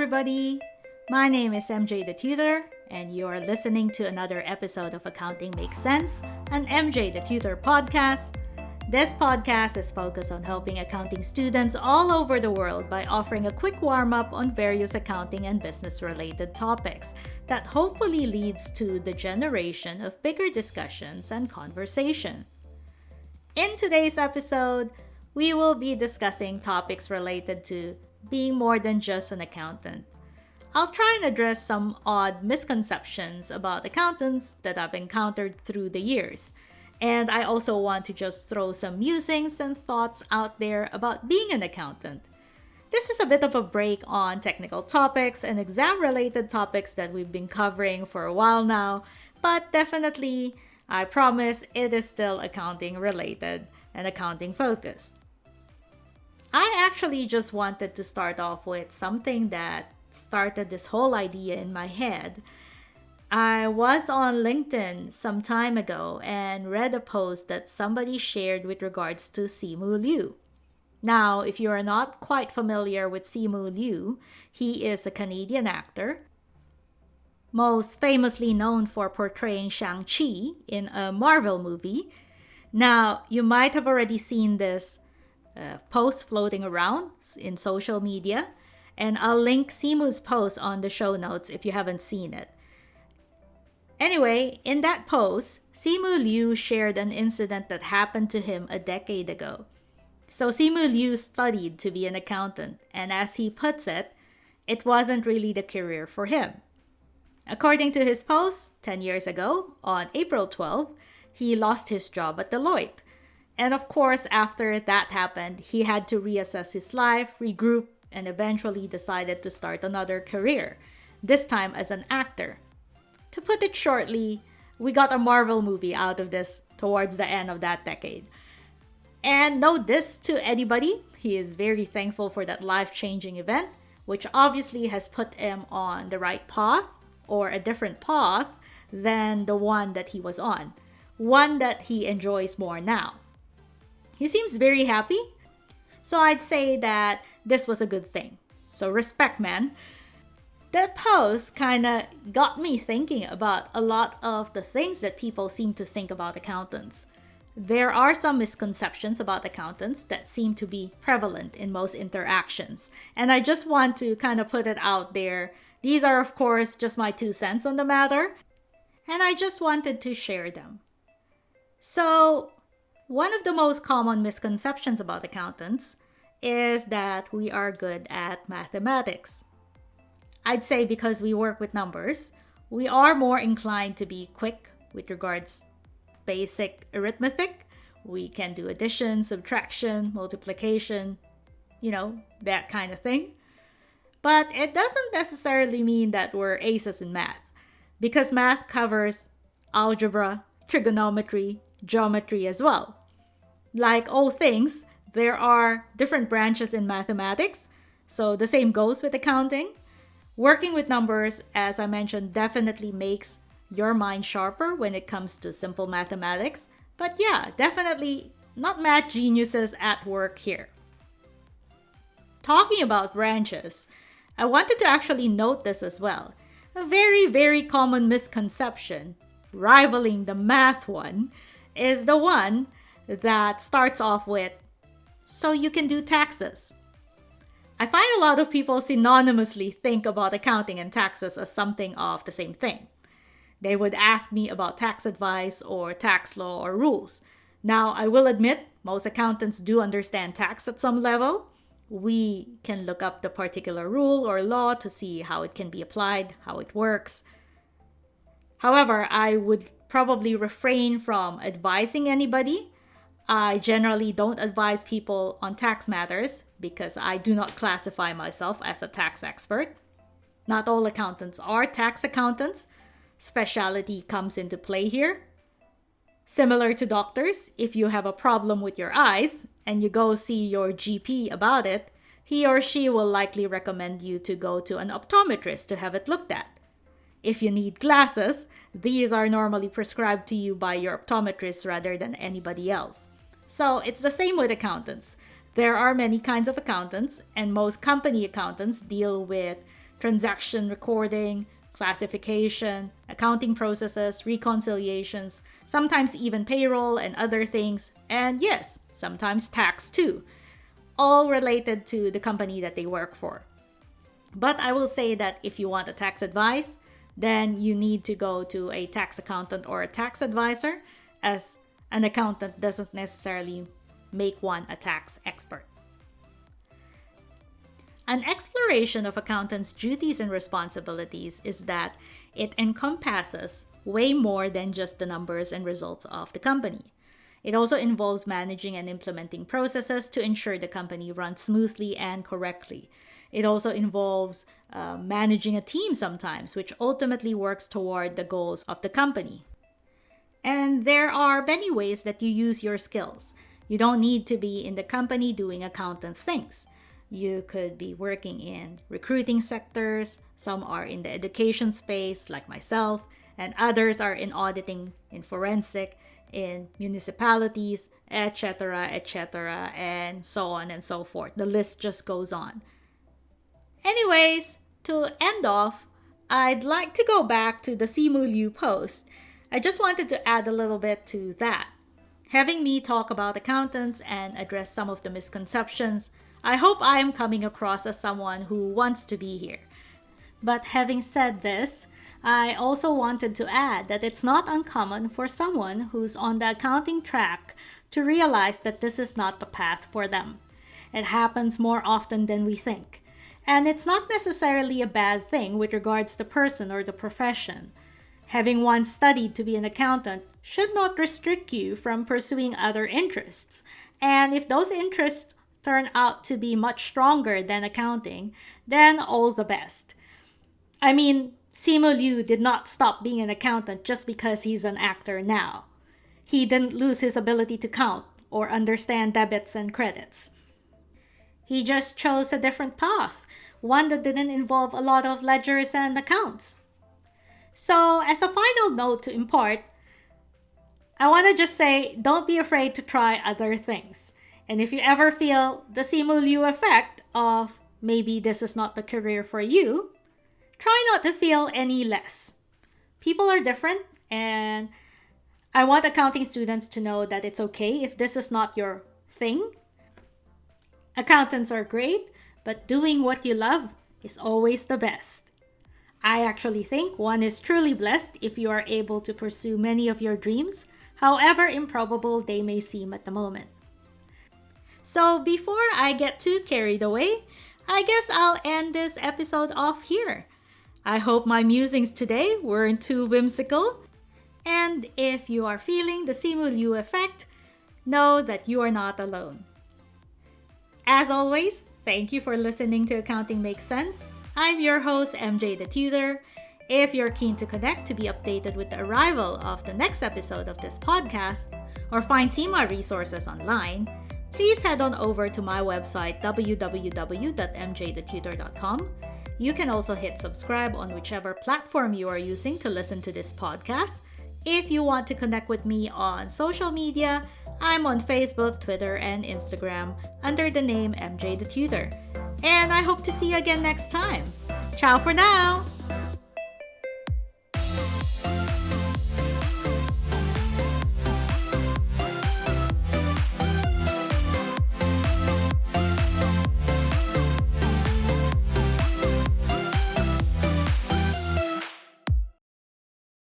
everybody! My name is MJ the Tutor, and you're listening to another episode of Accounting Makes Sense, an MJ the Tutor podcast. This podcast is focused on helping accounting students all over the world by offering a quick warm-up on various accounting and business-related topics that hopefully leads to the generation of bigger discussions and conversation. In today's episode, we will be discussing topics related to being more than just an accountant. I'll try and address some odd misconceptions about accountants that I've encountered through the years. And I also want to just throw some musings and thoughts out there about being an accountant. This is a bit of a break on technical topics and exam-related topics that we've been covering for a while now, but definitely, I promise it is still accounting-related and accounting-focused. I actually just wanted to start off with something that started this whole idea in my head. I was on LinkedIn some time ago and read a post that somebody shared with regards to Simu Liu. Now, if you are not quite familiar with Simu Liu, he is a Canadian actor, most famously known for portraying Shang-Chi in a Marvel movie. Now, you might have already seen this post floating around in social media, and I'll link Simu's post on the show notes if you haven't seen it. Anyway, in that post, Simu Liu shared an incident that happened to him a decade ago. So Simu Liu studied to be an accountant, and as he puts it, it wasn't really the career for him. According to his post, 10 years ago, on April 12, he lost his job at Deloitte. And of course, after that happened, he had to reassess his life, regroup, and eventually decided to start another career, this time as an actor. To put it shortly, we got a Marvel movie out of this towards the end of that decade. And no diss to anybody, he is very thankful for that life-changing event, which obviously has put him on the right path, or a different path than the one that he was on, one that he enjoys more now. He seems very happy, so I'd say that this was a good thing. So respect, man. That post kinda got me thinking about a lot of the things that people seem to think about accountants. There are some misconceptions about accountants that seem to be prevalent in most interactions, and I just want to kind of put it out there. These are, of course, just my 2 cents on the matter, and I just wanted to share them. So, one of the most common misconceptions about accountants is that we are good at mathematics. I'd say because we work with numbers, we are more inclined to be quick with regards basic arithmetic. We can do addition, subtraction, multiplication, that kind of thing. But it doesn't necessarily mean that we're aces in math, because math covers algebra, trigonometry, geometry as well. Like all things, there are different branches in mathematics, so the same goes with accounting. Working with numbers, as I mentioned, definitely makes your mind sharper when it comes to simple mathematics. But yeah, definitely not math geniuses at work here. Talking about branches, I wanted to actually note this as well. A very, very common misconception, rivaling the math one, is the one that starts off with, so you can do taxes. I find a lot of people synonymously think about accounting and taxes as something of the same thing. They would ask me about tax advice or tax law or rules. Now, I will admit, most accountants do understand tax at some level. We can look up the particular rule or law to see how it can be applied, how it works. However, I would probably refrain from advising anybody. I generally don't advise people on tax matters because I do not classify myself as a tax expert. Not all accountants are tax accountants. Specialty comes into play here. Similar to doctors, if you have a problem with your eyes and you go see your GP about it, he or she will likely recommend you to go to an optometrist to have it looked at. If you need glasses, these are normally prescribed to you by your optometrist rather than anybody else. So it's the same with accountants. There are many kinds of accountants, and most company accountants deal with transaction recording, classification, accounting processes, reconciliations, sometimes even payroll and other things, and yes, sometimes tax too, all related to the company that they work for. But I will say that if you want a tax advice, then you need to go to a tax accountant or a tax advisor, as an accountant doesn't necessarily make one a tax expert. An exploration of accountants' duties and responsibilities is that it encompasses way more than just the numbers and results of the company. It also involves managing and implementing processes to ensure the company runs smoothly and correctly. It also involves managing a team sometimes, which ultimately works toward the goals of the company. And there are many ways that you use your skills. You don't need to be in the company doing accountant things. You could be working in recruiting sectors, some are in the education space like myself, and others are in auditing, in forensic, in municipalities, etc., etc., and so on and so forth. The list just goes on. Anyways, to end off, I'd like to go back to the Simulu post. I just wanted to add a little bit to that. Having me talk about accountants and address some of the misconceptions, I hope I am coming across as someone who wants to be here. But having said this, I also wanted to add that it's not uncommon for someone who's on the accounting track to realize that this is not the path for them. It happens more often than we think. And it's not necessarily a bad thing with regards to the person or the profession. Having once studied to be an accountant should not restrict you from pursuing other interests. And if those interests turn out to be much stronger than accounting, then all the best. I mean, Simu Liu did not stop being an accountant just because he's an actor now. He didn't lose his ability to count or understand debits and credits. He just chose a different path, one that didn't involve a lot of ledgers and accounts. So, as a final note to impart, I want to just say, don't be afraid to try other things. And if you ever feel the Simu Liu effect of maybe this is not the career for you, try not to feel any less. People are different, and I want accounting students to know that it's okay if this is not your thing. Accountants are great, but doing what you love is always the best. I actually think one is truly blessed if you are able to pursue many of your dreams, however improbable they may seem at the moment. So before I get too carried away, I guess I'll end this episode off here. I hope my musings today weren't too whimsical. And if you are feeling the Simu Liu effect, know that you are not alone. As always, thank you for listening to Accounting Makes Sense. I'm your host, MJ the Tutor. If you're keen to connect to be updated with the arrival of the next episode of this podcast, or find CIMA resources online, please head on over to my website, www.mjthetutor.com. You can also hit subscribe on whichever platform you are using to listen to this podcast. If you want to connect with me on social media, I'm on Facebook, Twitter, and Instagram under the name MJ the Tutor. And I hope to see you again next time. Ciao for now!